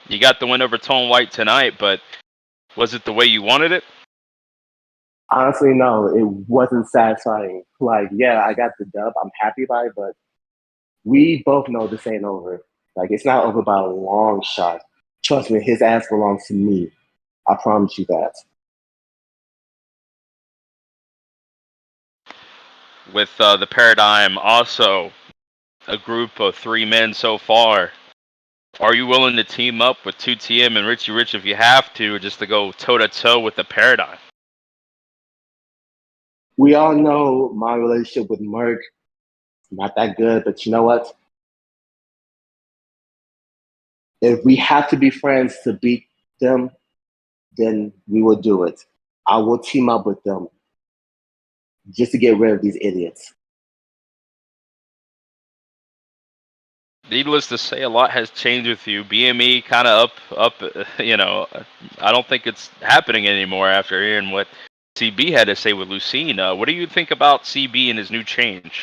You got the win over Tone White tonight, but was it the way you wanted it? Honestly, no, it wasn't satisfying. Like, yeah, I got the dub. I'm happy about it, but we both know this ain't over. Like, it's not over by a long shot. Trust me, his ass belongs to me. I promise you that. With the Paradigm also a group of 3 men so far. Are you willing to team up with 2TM and Richie Rich if you have to, just to go toe-to-toe with the Paradigm? We all know my relationship with Merc, not that good, but you know what? If we have to be friends to beat them, then we will do it. I will team up with them just to get rid of these idiots. Needless to say, a lot has changed with you. BME kind of up, you know, I don't think it's happening anymore after hearing what CB had to say with Lucina. What do you think about CB and his new changing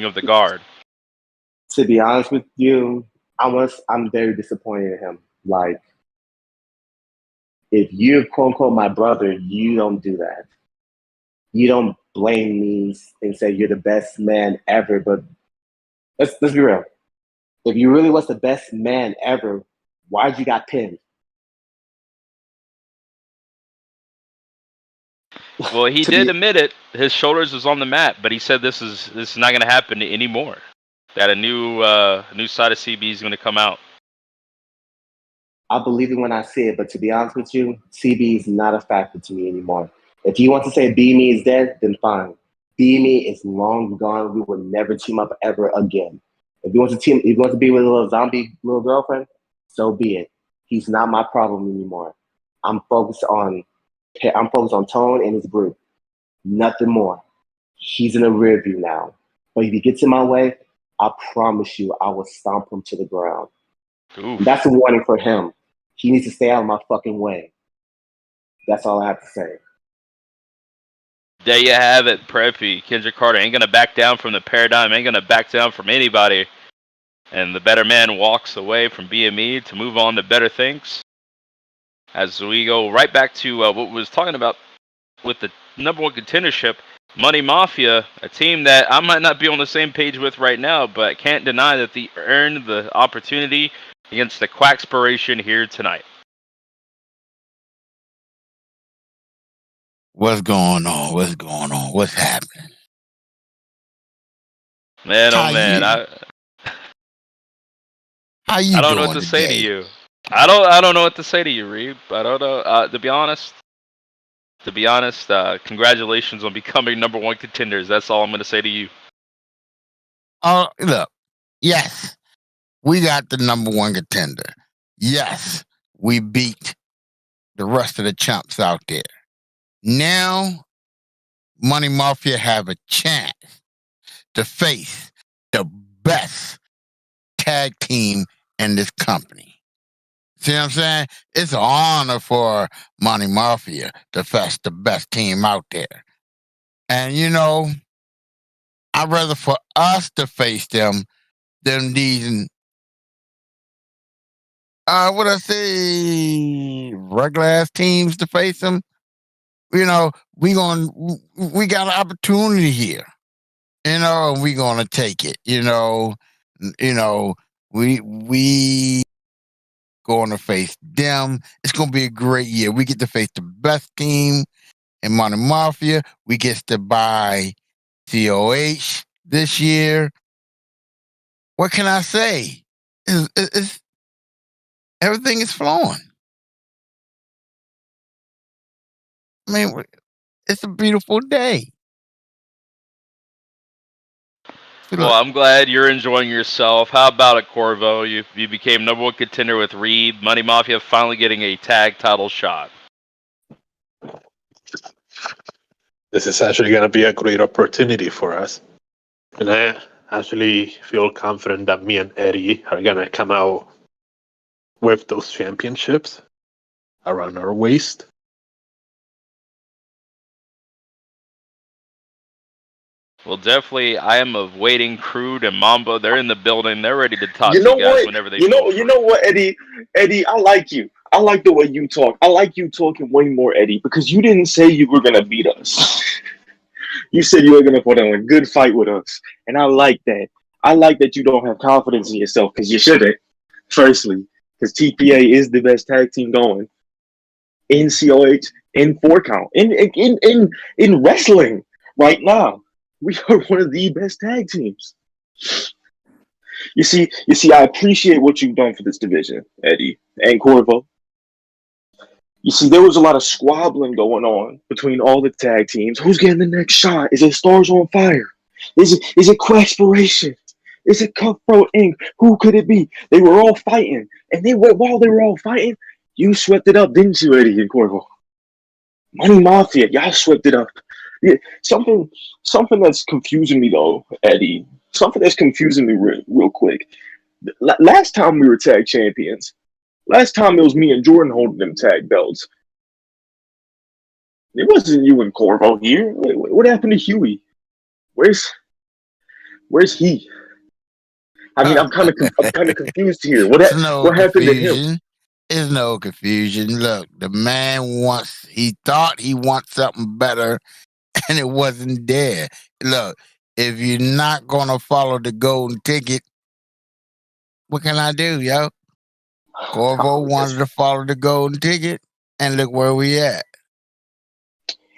of the guard? To be honest with you, I'm very disappointed in him. Like, if you're quote unquote my brother, you don't do that. You don't blame me and say you're the best man ever, but let's be real. If you really was the best man ever, why'd you got pinned? Well, he did admit it. His shoulders was on the mat, but he said this is not going to happen anymore. That a new side of CB is going to come out. I believe it when I see it, but to be honest with you, CB is not a factor to me anymore. If he wants to say BME is dead, then fine. BME is long gone. We will never team up ever again. If he wants to be with a little zombie little girlfriend, so be it. He's not my problem anymore. I'm focused on Okay, I'm focused on Tone and his group. Nothing more. He's in the rear view now. But if he gets in my way, I promise you I will stomp him to the ground. Oof. That's a warning for him. He needs to stay out of my fucking way. That's all I have to say. There you have it, Preppy. Kendrick Carter ain't going to back down from the paradigm, ain't going to back down from anybody. And the better man walks away from BME to move on to better things. As we go right back to what we was talking about with the number one contendership, Money Mafia, a team that I might not be on the same page with right now, but can't deny that they earned the opportunity against the Quackspiration here tonight. What's going on? What's going on? What's happening? Man, How oh man, How you I don't doing know what to say to today? you. I don't know what to say to you, Reeb. I don't know. To be honest, congratulations on becoming number one contenders. That's all I'm going to say to you. Look, yes, we got the number one contender. Yes, we beat the rest of the chumps out there. Now, Money Mafia have a chance to face the best tag team in this company. See what I'm saying? It's an honor for Money Mafia to face the best team out there. And I'd rather for us to face them than these what I say, regular ass teams to face them. We got an opportunity here. And we gonna take it. We gonna face them. It's gonna be a great year. We get to face the best team in Money Mafia. We get to buy COH this year. What can I say? It's everything is flowing. I mean, it's a beautiful day. Well, I'm glad you're enjoying yourself. How about it, Corvo? You became number one contender with Reed. Money Mafia finally getting a tag title shot. This is actually going to be a great opportunity for us. And I actually feel confident that me and Eddie are going to come out with those championships around our waist. Well, definitely, I am awaiting Crude and Mamba. They're in the building. They're ready to talk You to know you guys what? whenever they You know what, Eddie? Eddie, I like you. I like the way you talk. I like you talking way more, Eddie, because you didn't say you were gonna beat us. You said you were gonna put on a good fight with us, and I like that. I like that you don't have confidence in yourself because you shouldn't. Firstly, because TPA is the best tag team going in COH, in 4 count, in wrestling right now. We are one of the best tag teams. You see, I appreciate what you've done for this division, Eddie and Corvo. You see, there was a lot of squabbling going on between all the tag teams. Who's getting the next shot? Is it Stars on Fire? Is it Quackspiration? Is it Cutthroat Inc? Who could it be? They were all fighting, and while they were all fighting, you swept it up, didn't you, Eddie and Corvo? Money Mafia, y'all swept it up. Yeah, something that's confusing me though, Eddie. Something that's confusing me real quick. Last time we were tag champions, last time it was me and Jordan holding them tag belts. It wasn't you and Corvo here. What happened to Huey? Where's he? I mean, I'm kind of confused here. What happened to him? There's no confusion. Look, the man he thought he wants something better, and it wasn't there. Look, if you're not gonna follow the golden ticket, what can I do, yo? Corvo wanted to follow the golden ticket, and look where we at.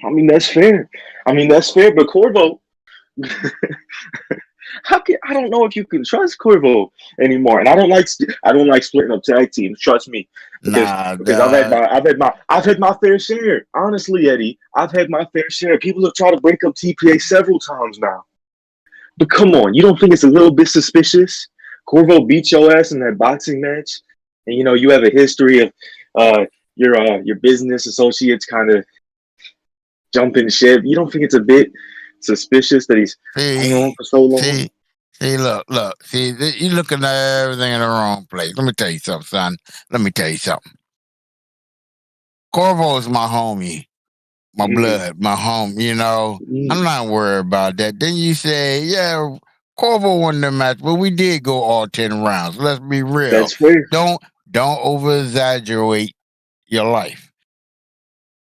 I mean, that's fair. But Corvo, I don't know if you can trust Corvo anymore, and I don't like splitting up tag teams. Trust me, because I've had my fair share. Honestly, Eddie, I've had my fair share. People have tried to break up TPA several times now. But come on, you don't think it's a little bit suspicious? Corvo beat your ass in that boxing match, and you have a history of your business associates kind of jumping ship. You don't think it's a bit suspicious that he's hanging on for so long? Look. See, you're looking at everything in the wrong place. Let me tell you something, son. Let me tell you something. Corvo is my homie, my blood, my home. You know, I'm not worried about that. Then you say, yeah, Corvo won the match, but we did go all 10 rounds. Let's be real. That's fair. Don't over exaggerate your life.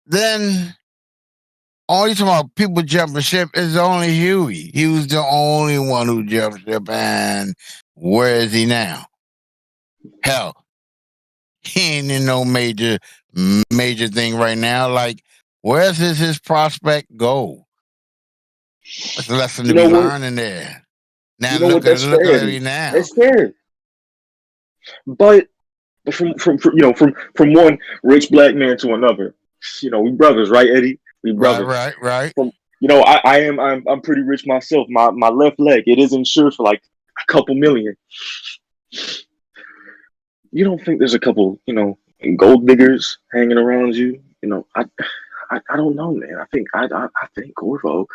Then all you talking about people jumping ship is only Huey. He was the only one who jumped ship, and where is he now? Hell, he ain't in no major thing right now. Like, where's his prospect go? What's the lesson to be learned in there? Now look at me now. That's fair. But from one rich black man to another, we brothers, right, Eddie? We brothers. Right. I'm pretty rich myself. My left leg, it is insured for like a couple million. You don't think there's a couple, gold diggers hanging around you? I don't know, man. I think Corvo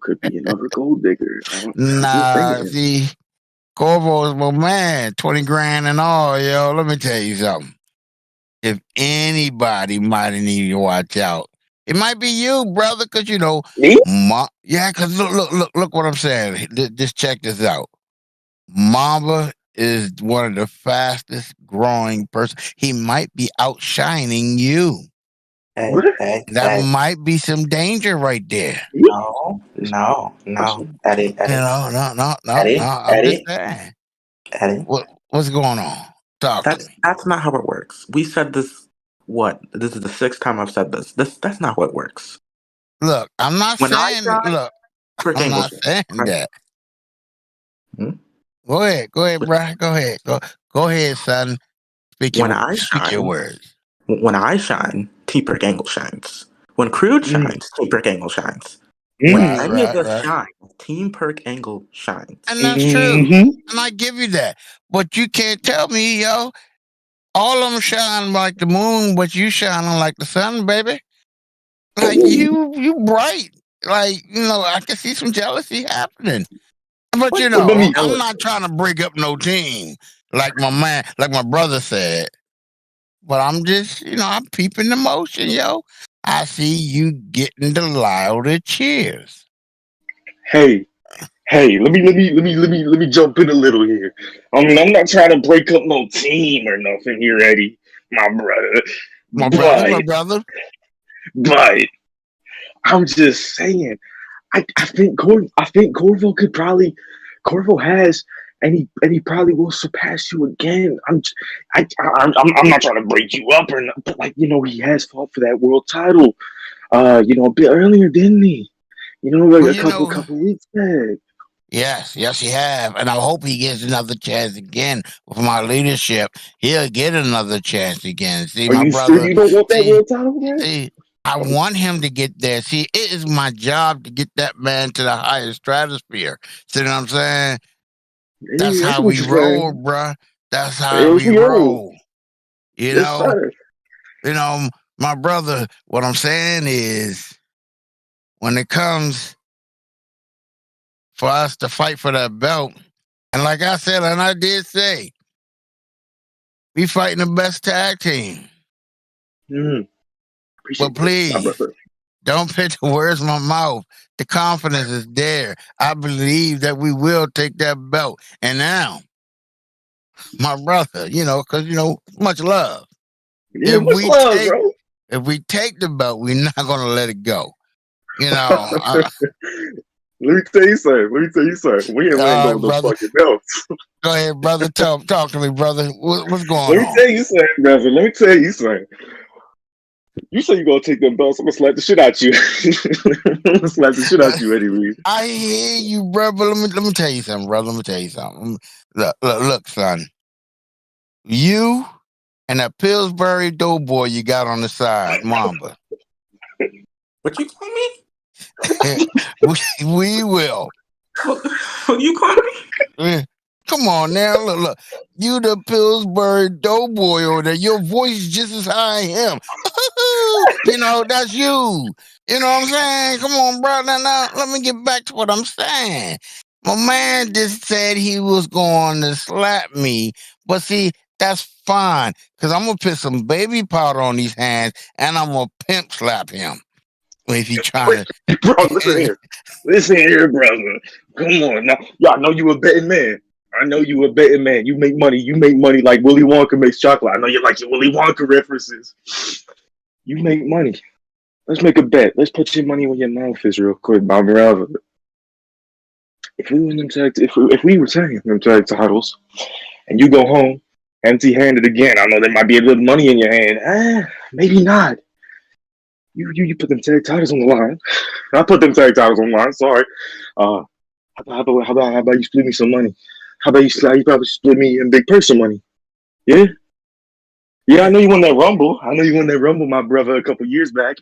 could be another gold digger. Nah, see, Corvo is my man. 20 grand and all, yo. Let me tell you something. If anybody might need to watch out, it might be you, brother, because me? Because look what I'm saying. Just check this out. Mamba is one of the fastest growing person. He might be outshining you. That might be some danger right there. No. Eddie. No. Eddie, I'm just saying. Eddie. What's going on? Talk to me. That's not how it works. We said this. This is the 6th time I've said this. That's not how it works. Look, I'm not saying. Look, I'm not saying that. Go ahead, bro. Go ahead. Go ahead, son. Speak your words. When I shine, T-Perk Angle shines. When Crude shines, T-Perk Angle shines. When any of us shine, Team Perk Angle shines. And that's true. And I give you that. But you can't tell me, yo, all of them shine like the moon, but you shining like the sun, baby. Like you bright. Like, I can see some jealousy happening. But I'm not trying to break up no team, like my brother said. But I'm just, I'm peeping the motion, yo. I see you getting the louder cheers. Hey, let me jump in a little here. I mean, I'm not trying to break up no team or nothing here, Eddie, my brother. But I'm just saying, I think Corvo could probably. Corvo has, and he probably will surpass you again. I'm not trying to break you up or not, but he has fought for that world title, a bit earlier, didn't he? A couple weeks back. Yes, he have, and I hope he gets another chance again with my leadership. He'll get another chance again. See, my brother. Sure you don't want that world title, man? See, I want him to get there. See, it is my job to get that man to the higher stratosphere. See what I'm saying? That's how we roll, bruh. That's how we roll. My brother, what I'm saying is, when it comes for us to fight for that belt, and like I said, and I did say, we fighting the best tag team. But please, don't put the words in my mouth. The confidence is there. I believe that we will take that belt. And now, my brother, because, much love. Yeah, bro. If we take the belt, we're not going to let it go. Let me tell you something. We ain't letting go of the fucking belts. Go ahead, brother. Talk to me, brother. What's going on? Let me tell you something. You say you're going to take them belts, I'm going to slap the shit out you. I'm going to slap the shit out you anyway. I hear you, bro, but let me tell you something, brother. Let me tell you something. Look, son. You and that Pillsbury Doughboy you got on the side, Mamba. What you call me? we will. What you call me? Come on now, look. You the Pillsbury Doughboy over there. Your voice is just as high as him. You know, that's you. You know what I'm saying? Come on, bro. Now, let me get back to what I'm saying. My man just said he was going to slap me. But see, that's fine. Because I'm going to put some baby powder on these hands and I'm going to pimp slap him. If he trying to. Bro, listen here. Listen here, brother. Come on now. Y'all know you a betting man. I know you a betting man. You make money. You make money like Willy Wonka makes chocolate. I know you like your Willy Wonka references. You make money. Let's make a bet. Let's put your money where your mouth is real quick, Bob Bravo. If we win them tag, if we retain them tag titles, and you go home empty-handed again, I know there might be a little money in your hand. Maybe not. You put them tag titles on the line. I put them tag titles on the line. Sorry. How about you split me some money? How about you probably split me and Big Purse some money? Yeah. Yeah, I know you won that Rumble. My brother, a couple years back.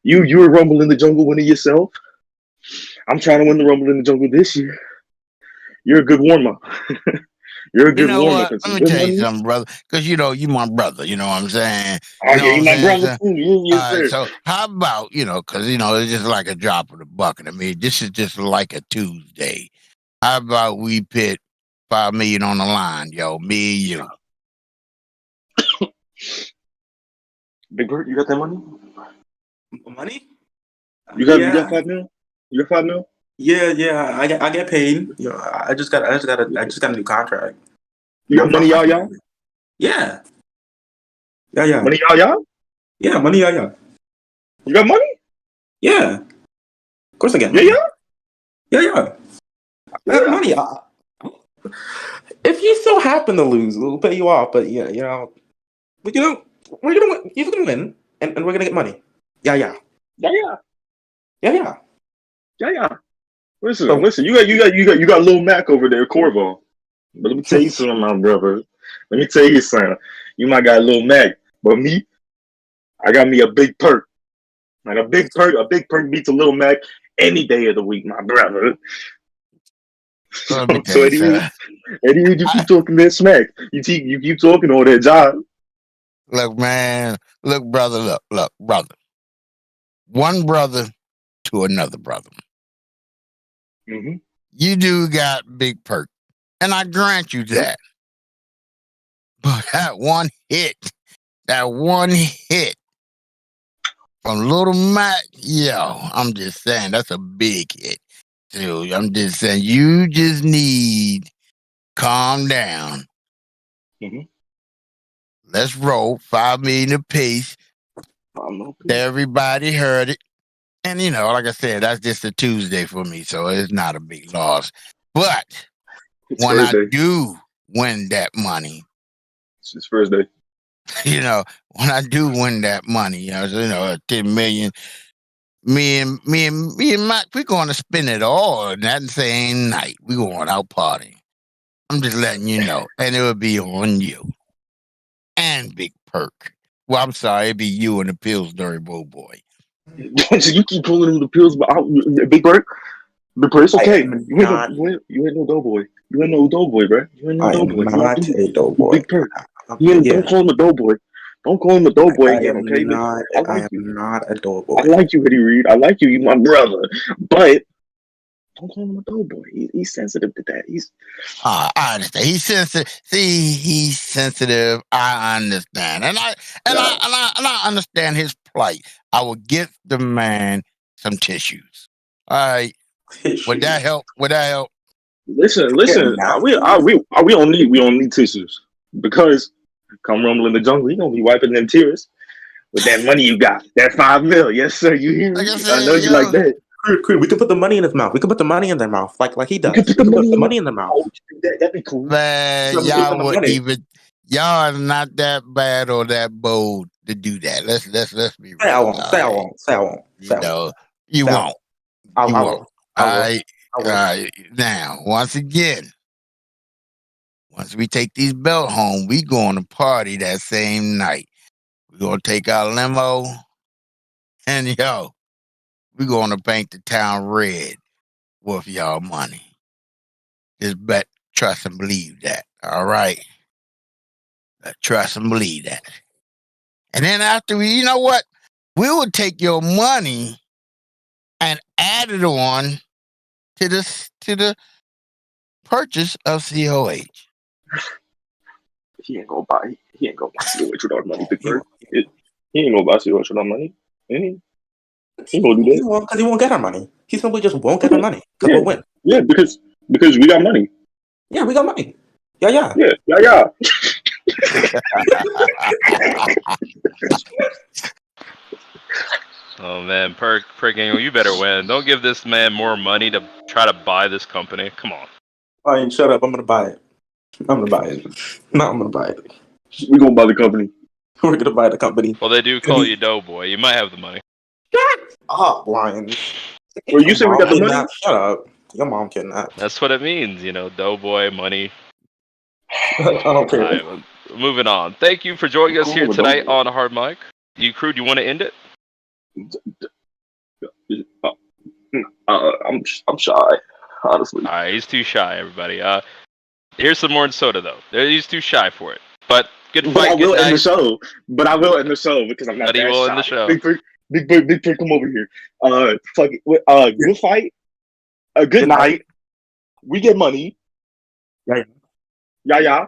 You were Rumble in the Jungle winning yourself. I'm trying to win the Rumble in the Jungle this year. You're a good warm-up. You're a good warm-up. What? Let me tell you something, brother. Because, you my brother. You know what I'm saying? Oh, yeah, you my brother, too. Yes, sir. So how about, because, it's just like a drop of the bucket. I mean, this is just like a Tuesday. How about we put $5 million on the line, yo, me and you. Big Bird, you got that money? Money? You got $5 million? You got $5 million? Yeah. I get paid. I just got a new contract. You got money, y'all? Yeah. Money, y'all? Yeah, money, yeah. You got money? Yeah. Of course I get money. Yeah. I have money. If you so happen to lose, we'll pay you off. But we're gonna win. You're gonna win, and we're gonna get money. Yeah. Listen. You got Lil Mac over there, Corvo. But let me tell you something, my brother. Let me tell you something. You might got Lil Mac, but me, I got me a big perk. And a big perk beats a Lil Mac any day of the week, my brother. So Eddie, you keep talking that smack. You keep talking all that job. Look, man. Look, brother. Look, brother. One brother to another brother. Mm-hmm. You do got big perk. And I grant you that. But that one hit from Little Mac, I'm just saying, that's a big hit. So I'm just saying, you just need calm down. Mm-hmm. Let's roll $5 million apiece. Everybody heard it. And, like I said, that's just a Tuesday for me, so it's not a big loss. But it's when Thursday. I do win that money, it's Thursday. When I do win that money, 10 million, me and Mike, we're going to spend it all that same night. We're going out partying. I'm just letting you know. And it will be on you. And Big Perk. Well, I'm sorry, it'd be you and the Pillsbury Boy. So you keep pulling the pills, but Big Bird, it's okay. You ain't no doughboy. You ain't no doughboy, bro. You ain't no doughboy. Not a doughboy. Big Bird. Don't call him a doughboy. Don't call him a doughboy again, okay? I am not a doughboy. I like you, Eddie Reed. I like you. You my brother. But don't call him a doughboy. He's sensitive to that. I understand. He's sensitive. See, he's sensitive. I understand, and I understand his plight. I will get the man some tissues. All right. Would that help? Listen. We don't need tissues because come Rumble in the Jungle, you gonna be wiping them tears with that money you got. That $5 million, yes sir. You hear me? I know you like that. We can put the money in his mouth. We can put the money in their mouth, like he does. We can put the money in their mouth. That'd be cool. Man, y'all wouldn't even. Y'all are not that bad or that bold to do that. Let's be real. Say I won't. You won't. I won't. will. All right. Now, once again, once we take these belts home, we going to party that same night. We're going to take our limo and we're going to paint the town red with y'all money. Just bet trust and believe that. All right. Trust and believe that. And then after you know what? We will take your money and add it on to the purchase of COH. He ain't gonna buy COH with our money, Big Bird. He ain't gonna buy COH with our money. He ain't gonna do that. Because he won't get our money. He simply just won't get our money. Because we'll win. Yeah, because we got money. Yeah, we got money. Yeah. Yeah. Oh man, Perk Angle, you better win. Don't give this man more money to try to buy this company. Come on. Fine, shut up. I'm gonna buy it. I'm gonna buy it. We gonna buy the company. We're gonna buy the company. Well, they do call you Doughboy. You might have the money. Shut up, Lion. Well, you said we got the money? Shut up. Your mom kidnapped. That's what it means, Doughboy, money. I don't care. All right, moving on. Thank you for joining us here tonight on Hard Mic. You crew, do you want to end it? I'm shy, honestly. All right, he's too shy, everybody. Here's some more soda, though. He's too shy for it. But good fight. But I will end the show. Because I'm not but that he will shy. end the show. Big Bird, come over here. Good fight. A good night. We get money. Yeah. Yeah.